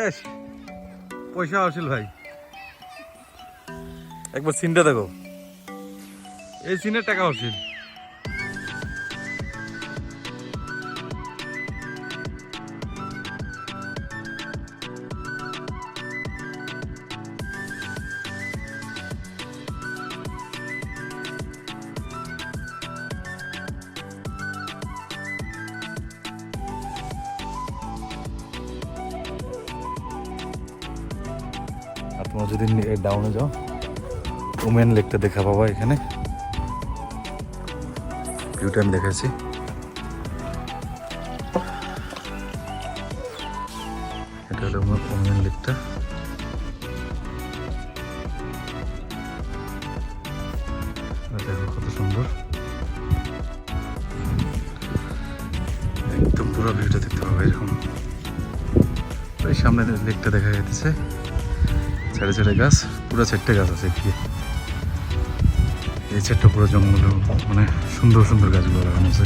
S পয়সা আসিল ভাই, একবার সিনটা দেখো, এই সিনের টাকা আসিল। আর তোমরা যদি ডাউনে যাও ওমেন লেকটা দেখা পাবা এখানে, ভিউটা আমি দেখাচ্ছি। এটা হলো ওমেন লেকটা, দেখো কত সুন্দর, একদম পুরো ভিউটা দেখতে পাবে এরকম। ওই সামনে লেকটা দেখা যাচ্ছে, সাইডে সাইডে গাছ, পুরো চারটে গাছ আছে এদিকে। এই চারটা পুরো জঙ্গল, মানে সুন্দর সুন্দর গাছগুলো লাগানো আছে।